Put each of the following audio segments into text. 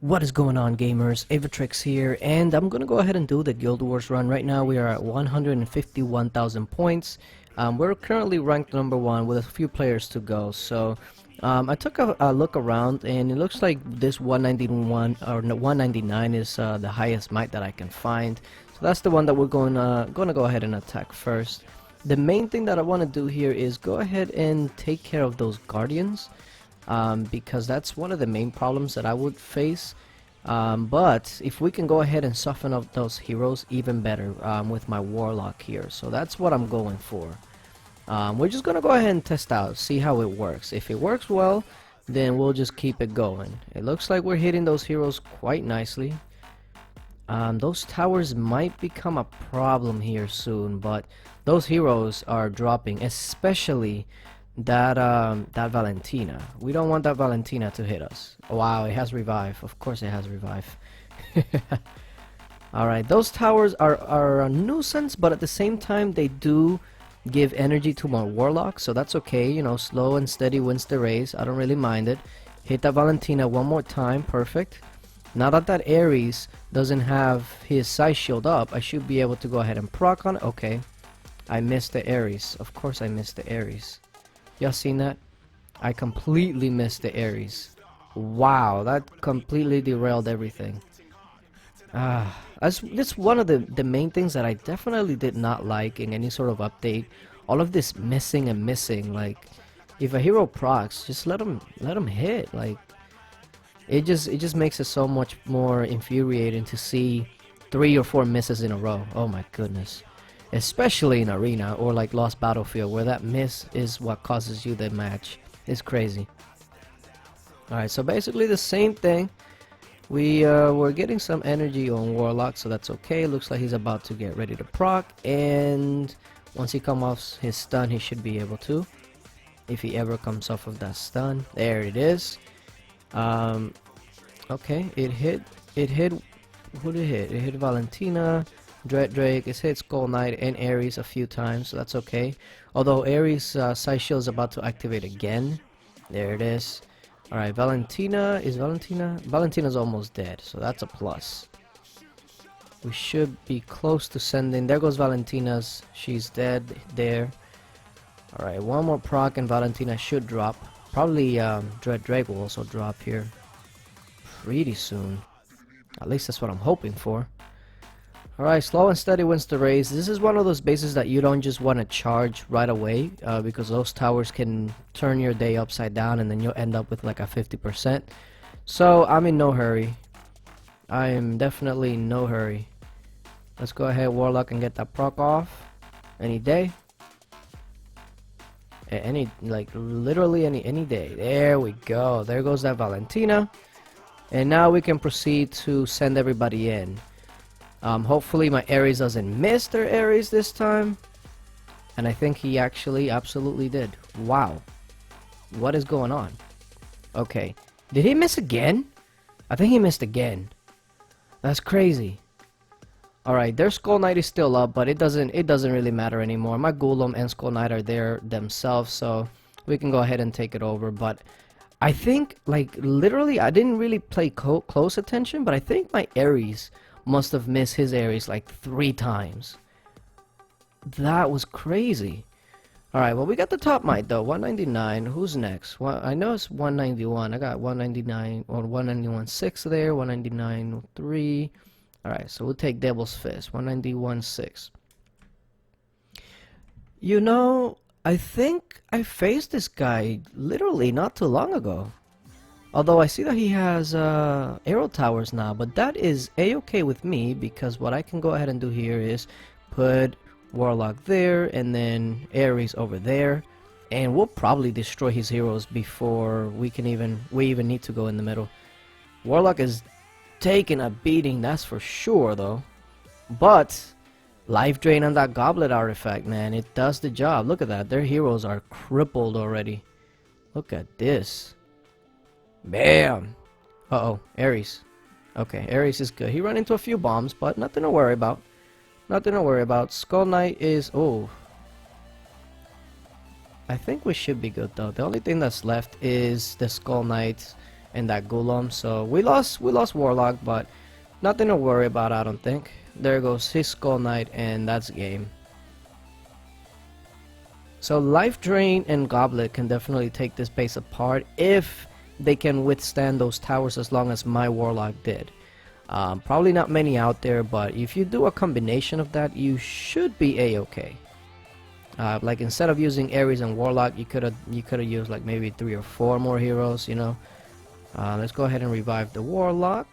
What is going on, gamers? Aevatrex here, and I'm gonna go ahead and do the Guild Wars run. Right now we are at 151,000 points. We're currently ranked number 1 with a few players to go. So I took a look around, and it looks like this 191 or 199 is the highest might that I can find. So that's the one that we're gonna go ahead and attack first. The main thing that I want to do here is go ahead and take care of those guardians. Because that's one of the main problems that I would face. But if we can go ahead and soften up those heroes, even better with my warlock here. So that's what I'm going for. We're just gonna go ahead and test out, see how it works. If it works well, then we'll just keep it going. It looks like we're hitting those heroes quite nicely. Those towers might become a problem here soon, but those heroes are dropping, especially that Valentina. We don't want that Valentina to hit us. Wow, it has revive. Of course it has revive. Alright, those towers are a nuisance, but at the same time they do give energy to my warlock, so that's okay. You know, slow and steady wins the race. I don't really mind it. Hit that Valentina one more time. Perfect. Now that Ares doesn't have his side shield up, I should be able to go ahead and proc on it. Okay, I missed the Ares. Of course I missed the Ares. Y'all seen that? I completely missed the Ares. Wow, that completely derailed everything. That's one of the main things that I definitely did not like in any sort of update. All of this missing and missing. Like, if a hero procs, just let him hit. Like, it just makes it so much more infuriating to see 3 or 4 misses in a row. Oh my goodness. Especially in arena or like Lost Battlefield, where that miss is what causes you the match. It's crazy. Alright, so basically the same thing. We're getting some energy on Warlock, so that's okay. Looks like he's about to get ready to proc, and once he comes off his stun, he should be able to. If he ever comes off of that stun. There it is. Okay, it hit, who did it hit? It hit Valentina, Dread Drake. It's hit Skull Knight and Ares a few times, so that's okay. Although Ares' side shield is about to activate again. There it is. Alright, Valentina's almost dead, so that's a plus. We should be close to sending. There goes Valentina's. She's dead there. Alright, one more proc and Valentina should drop. Probably Dread Drake will also drop here pretty soon. At least that's what I'm hoping for. Alright, slow and steady wins the race. This is one of those bases that you don't just want to charge right away, because those towers can turn your day upside down and then you'll end up with like a 50%. So I'm in no hurry. I am definitely in no hurry. Let's go ahead, Warlock, and get that proc off. Any day. Literally any day. There we go. There goes that Valentina. And now we can proceed to send everybody in. Hopefully my Ares doesn't miss their Ares this time. And I think he actually absolutely did. Wow. What is going on? Okay. Did he miss again? I think he missed again. That's crazy. Alright, their Skull Knight is still up, but it doesn't really matter anymore. My Golem and Skull Knight are there themselves, so we can go ahead and take it over. But I think, like, literally, I didn't really pay close attention, but I think my Ares must have missed his Ares like 3 times. That was crazy. Alright, well, we got the top might though. 199. Who's next? Well, I know it's 191. I got 199 or 191.6 there. 199.3. Alright, so we'll take Devil's Fist. 191.6. You know, I think I faced this guy literally not too long ago. Although I see that he has arrow towers now, but that is a-okay with me, because what I can go ahead and do here is put Warlock there and then Ares over there, and we'll probably destroy his heroes before we even need to go in the middle. Warlock is taking a beating, that's for sure though. But life drain on that goblet artifact, man, it does the job. Look at that, their heroes are crippled already. Look at this. Bam! Uh-oh, Ares. Okay, Ares is good. He ran into a few bombs, but nothing to worry about. Nothing to worry about. Skull Knight is... oh. I think we should be good, though. The only thing that's left is the Skull Knight and that Golem. So we lost Warlock, but nothing to worry about, I don't think. There goes his Skull Knight, and that's game. So Life Drain and Goblet can definitely take this base apart if they can withstand those towers as long as my Warlock did. Probably not many out there, but if you do a combination of that, you should be a-okay. Like instead of using Ares and Warlock, you could have used like maybe 3 or 4 more heroes, you know. Let's go ahead and revive the Warlock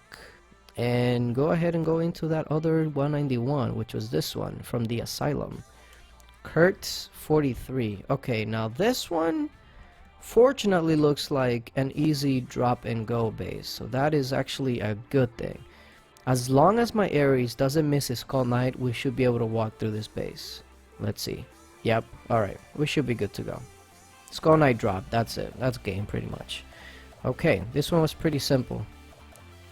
and go ahead and go into that other 191, which was this one from the Asylum. Kurtz 43. Okay, now this one fortunately looks like an easy drop and go base, so that is actually a good thing. As long as my Ares doesn't miss his Skull Knight, we should be able to walk through this base. Let's see. Yep, alright, we should be good to go. Skull Knight drop, that's it. That's game pretty much. Okay, this one was pretty simple.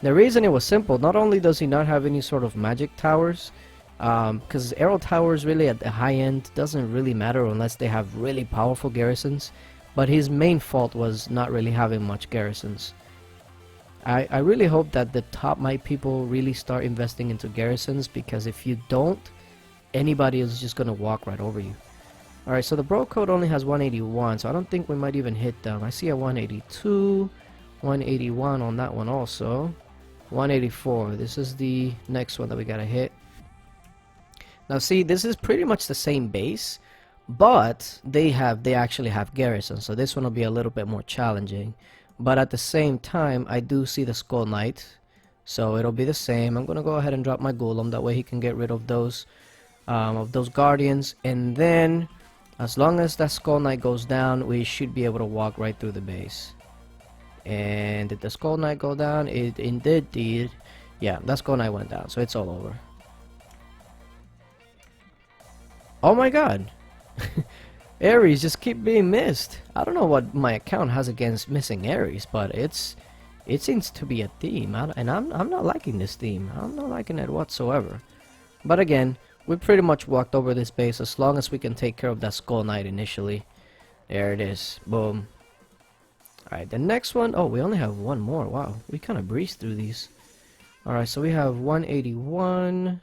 The reason it was simple, not only does he not have any sort of magic towers, because arrow towers really at the high end doesn't really matter unless they have really powerful garrisons, but his main fault was not really having much garrisons. I really hope that the top might people really start investing into garrisons, because if you don't, anybody is just gonna walk right over you. Alright, so the bro code only has 181, so I don't think we might even hit them. I see a 182, 181 on that one also, 184. This is the next one that we gotta hit. Now see, this is pretty much the same base, but they actually have garrisons, so this one will be a little bit more challenging. But at the same time, I do see the Skull Knight, so it'll be the same. I'm gonna go ahead and drop my Golem, that way he can get rid of those guardians, and then as long as that Skull Knight goes down, we should be able to walk right through the base. And did the Skull Knight go down? It did. Yeah, that Skull Knight went down, so it's all over. Oh my god! Ares just keep being missed. I don't know what my account has against missing Ares, but it seems to be a theme, and I'm not liking this theme. I'm not liking it whatsoever. But again, we pretty much walked over this base as long as we can take care of that Skull Knight initially. There it is. Boom. Alright, the next one. Oh, we only have one more. Wow, we kind of breezed through these. Alright, so we have 181.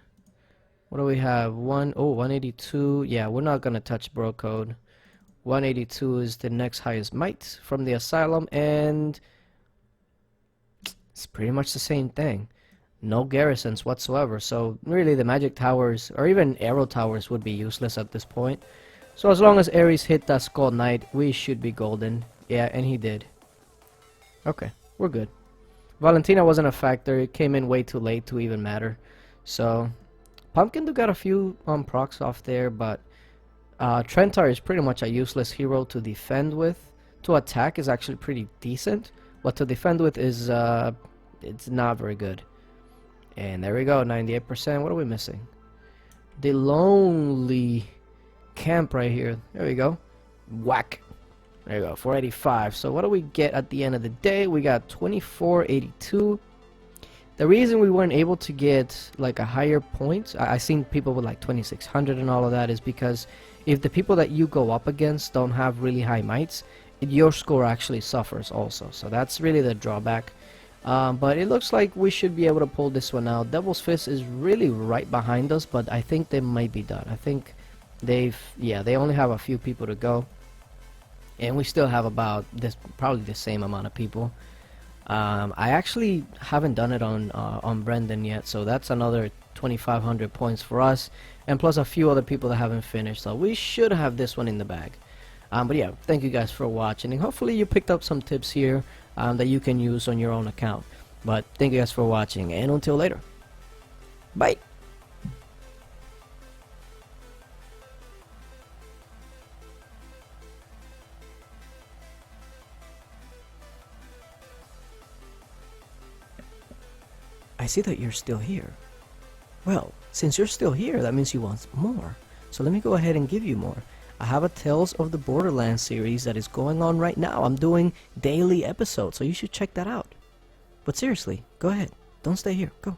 What do we have? 182. Yeah, we're not gonna touch bro code. 182 is the next highest might from the Asylum, and it's pretty much the same thing. No garrisons whatsoever, so really the magic towers or even arrow towers would be useless at this point. So as long as Ares hit that Skull Knight, we should be golden. Yeah, and he did. Okay, we're good. Valentina wasn't a factor. It came in way too late to even matter. So Pumpkin do got a few procs off there, but Trentar is pretty much a useless hero to defend with. To attack is actually pretty decent, but to defend with is it's not very good. And there we go, 98%. What are we missing? The lonely camp right here. There we go. Whack. There you go, 485. So what do we get at the end of the day? We got 2482. The reason we weren't able to get like a higher point, I seen people with like 2600 and all of that, is because if the people that you go up against don't have really high mites, your score actually suffers also. So that's really the drawback. But it looks like we should be able to pull this one out. Devil's Fist is really right behind us, but I think they might be done. I think they only have a few people to go, and we still have about probably the same amount of people. I actually haven't done it on Brendan yet, so that's another 2500 points for us, and plus a few other people that haven't finished, so we should have this one in the bag. But yeah, thank you guys for watching, and hopefully you picked up some tips here that you can use on your own account. But thank you guys for watching, and until later, bye. I see that you're still here. Well, since you're still here, that means you want more. So let me go ahead and give you more. I have a Tales of the Borderlands series that is going on right now. I'm doing daily episodes, so you should check that out. But seriously, go ahead. Don't stay here. Go.